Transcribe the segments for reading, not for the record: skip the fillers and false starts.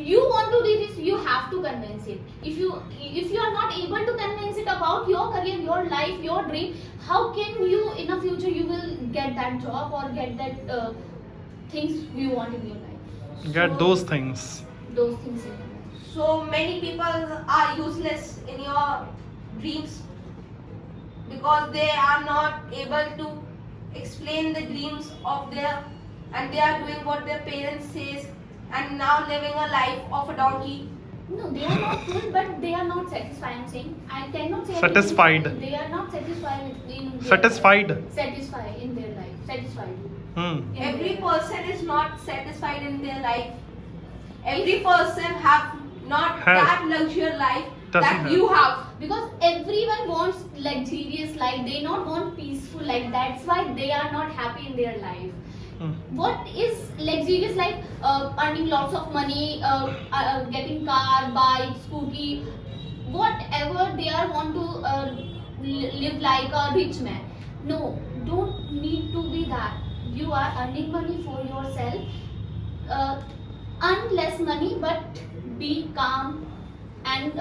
you want to do this, you have to convince it. If you are not able to convince it about your career, your life, your dream, how can you in the future you will get that job or get that things you want in your life? Get those things. Those things in your life. So many people are useless in your dreams because they are not able to explain the dreams of their, and they are doing what their parents says and now living a life of a donkey. No, they are not full, but they are not satisfied. I'm saying I cannot say Satisfied. They are not satisfied in their Satisfied. life. Satisfied in their life. Satisfied. Every person is not satisfied in their life. Every person have not Has. that luxurious life Doesn't that have. you have. Because everyone wants luxurious life. They not want peaceful life. That's why they are not happy in their life. What is luxurious life? Earning lots of money, getting car, bike, scooty, whatever they are want to live like a rich man. No, don't need to be that. You are earning money for yourself. Earn less money, but be calm and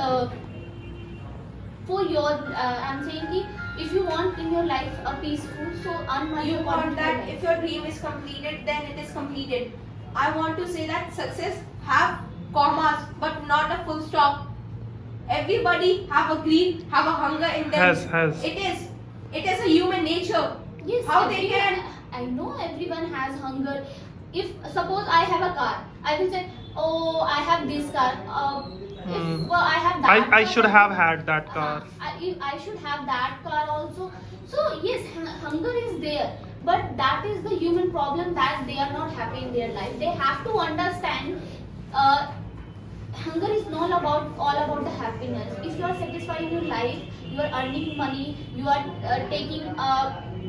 for your. I'm saying ki, if you want in your life a peaceful, so earn money. You according want to your that life. if your dream is completed, then it is completed. I want to say that success have commas but not a full stop. Everybody have a greed, have a hunger in them. Has. It is a human nature. Yes, How they everyone- can- I know everyone has hunger. If suppose I have a car, I will say, oh, I have this car. If I have that. I car, should have had that car. I should have that car also. So yes, hunger is there, but that is the human problem that they are not happy in their life. They have to understand. Hunger is not all about the happiness. If you are satisfied in your life, you are earning money, you are taking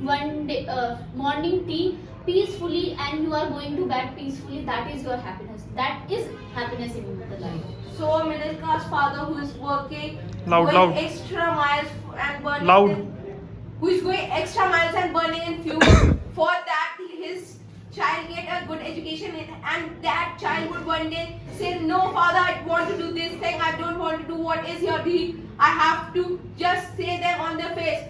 one day, morning tea peacefully, and you are going to bed peacefully. That is your happiness. That is happiness in the life. So a middle class father who is working, Loud, going loud. extra miles and burning Loud. who is going extra miles and burning in fuel for that his child get a good education and that child would one day say, no father, I want to do this thing, I don't want to do what is your deed. I have to just say them on their face.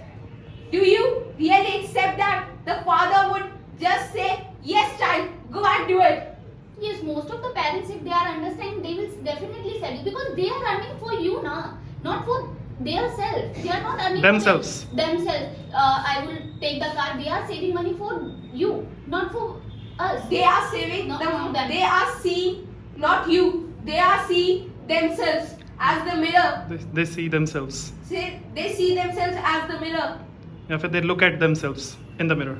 Do you really accept that? The father would just say, yes child, go and do it. Yes, most of the parents, if they are understanding, they will definitely sell you because they are earning for you now, not for their self. They are not earning Themselves. for themselves. I will take the car. They are saving money for you, not for us. They are saving Not them. for them. They are seeing not you. They are seeing themselves as the mirror. They see themselves. They see themselves as the mirror. या फिर they look at themselves in the mirror.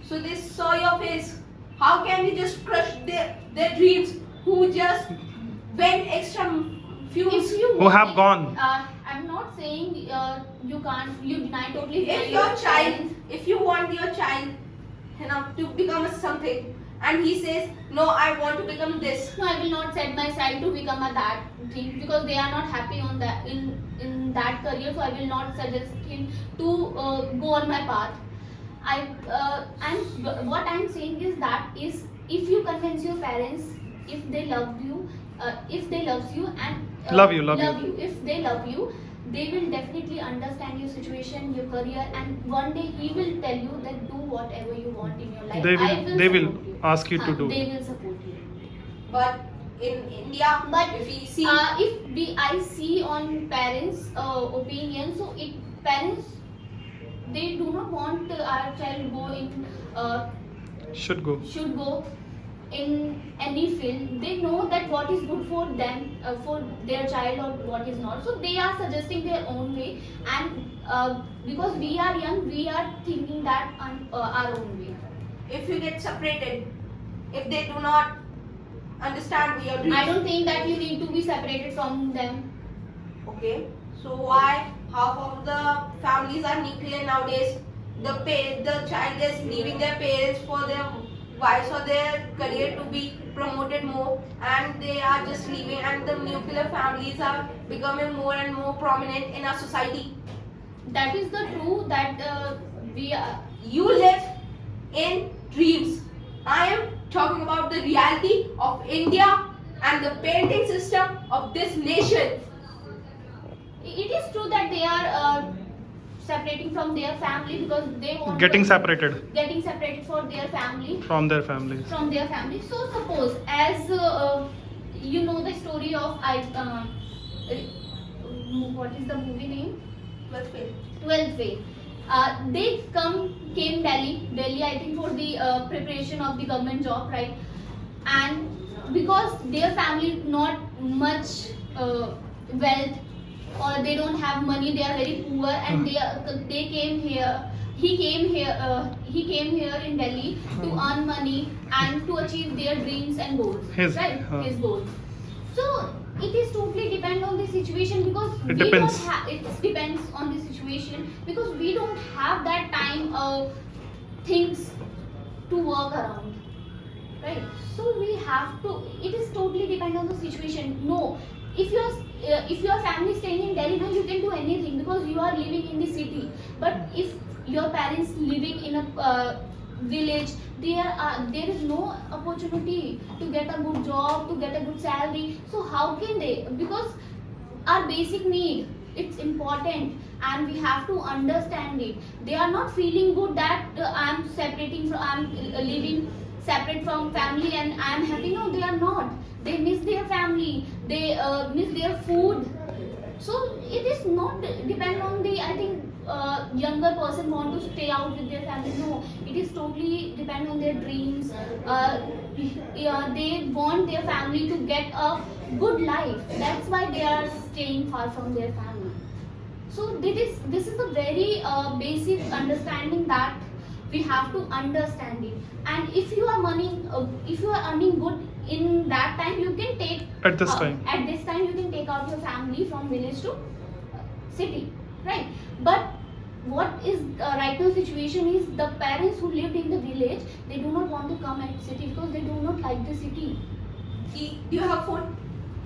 So they saw your face. How can you just crush their dreams? Who just went extra fuels? If you Who have gone. I'm not saying you can't. You deny totally. If your child, if you want your child, to become something, and he says, no, I want to become this. No, I will not set my child to become a that thing because they are not happy on that in that career. So I will not suggest him to go on my path. What I'm saying is that is if you convince your parents, if they love you, if they loves you and Love you. if they love you, they will definitely understand your situation, your career, and one day he will tell you that do whatever you want in your life. They will support you. ask you to Haan, do. They will support you. But in India, But if we see, I see on parents' opinion, so parents they do not want our child go in Should go. should go in any field. They know that what is good for them, for their child, or what is not. So they are suggesting their own way, and because we are young, we are thinking that on our own way. if you get separated, if they do not understand your dreams, I don't think that you need to be separated from them. okay, so why half of the families are nuclear nowadays? The child is leaving their parents for their wives or their career to be promoted more, and they are just leaving, and the nuclear families are becoming more and more prominent in our society. That is the true that we are. You live in dreams. I am talking about the reality of India and the parenting system of this nation. It is true that they are separating from their family because they want Getting to- separated getting separated for their family. from their families. From their family. So suppose as you know the story of what is the movie name? Let's fail. 12th Fail. They came Delhi I think for the preparation of the government job, right? And because their family is not much wealth or they don't have money, they are very poor, and they came here. He came here in Delhi to earn money and to achieve their dreams and goals. His, right? His goals. So it is totally depend on the situation because It depends. It depends on the situation because we don't have that time things to work around, right? So we have to. It is totally depend on the situation. No, if your family staying in Delhi, now you can do anything because you are living in the city. But if your parents living in a village, there is no opportunity to get a good job, to get a good salary. So how can they? Because our basic need, it's important and we have to understand it. They are not feeling good that I'm living separate from family and I'm happy. No, they are not. They miss their family, they miss their food. So it is not depend on the, I think, younger person want to stay out with their family. No, it is totally depend on their dreams. They want their family to get a good life. That's why they are staying far from their family. So this is a very basic understanding that we have to understand it. And if you are earning good in that time, you can take At this time. At this time, you can take out your family from village to city, right? But what is right now situation is the parents who lived in the village, they do not want to come at city because they do not like the city. Do you have phone?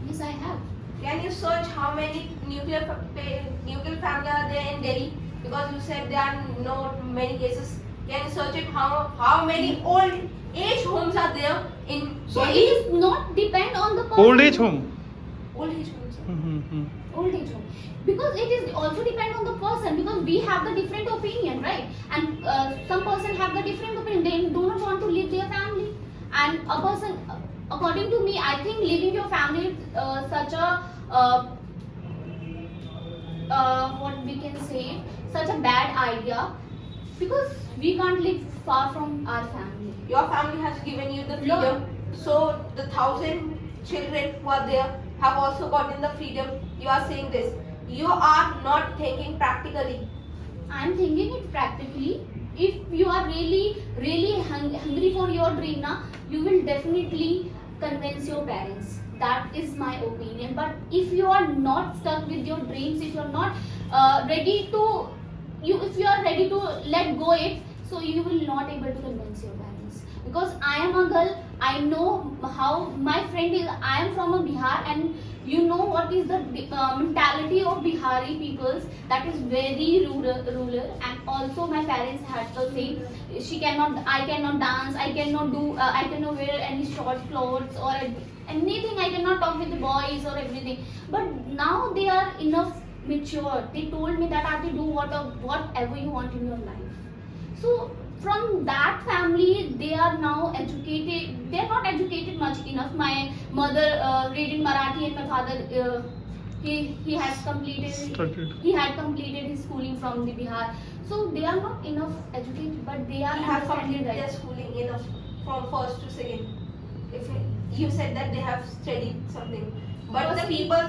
Yes, I have. Can you search how many nuclear family are there in Delhi? Because you said there are not many cases. Can you search it? How many old age homes are there in So it Delhi? is not depend on the person. Old age home. Old age homes. Mm-hmm. Old age home. Because it is also depend on the person because we have the different opinion, right? And some person have the different opinion. They do not want to leave their family. And a person, according to me, I think leaving your family is such a what we can say, such a bad idea because we can't live far from our family. Your family has given you the freedom. So the 1,000 children who are there have also gotten the freedom. You are saying this. You are not thinking practically. I'm thinking it practically. If you are really hungry for your dream, na, you will definitely convince your parents. That is my opinion. But if you are not stuck with your dreams, if you are not ready to, if you are ready to let go it, so you will not able to convince your parents. Because I am a girl, I know how my friend is. I am from a Bihar, and you know what is the mentality of Bihari peoples. That is very rural. And also my parents had the same. I cannot dance. I cannot do. I cannot wear any short clothes or anything. I cannot talk with the boys or everything. But now they are enough mature. They told me that I have to do whatever you want in your life. So from that family, they are now educated. They are not educated much enough. My mother reading Marathi, and my father he has completed. Studied. He had completed his schooling from the Bihar. So they are not enough educated, but they are They have understanding completed their right. schooling enough from first to second. If you said that they have studied something, but First- the people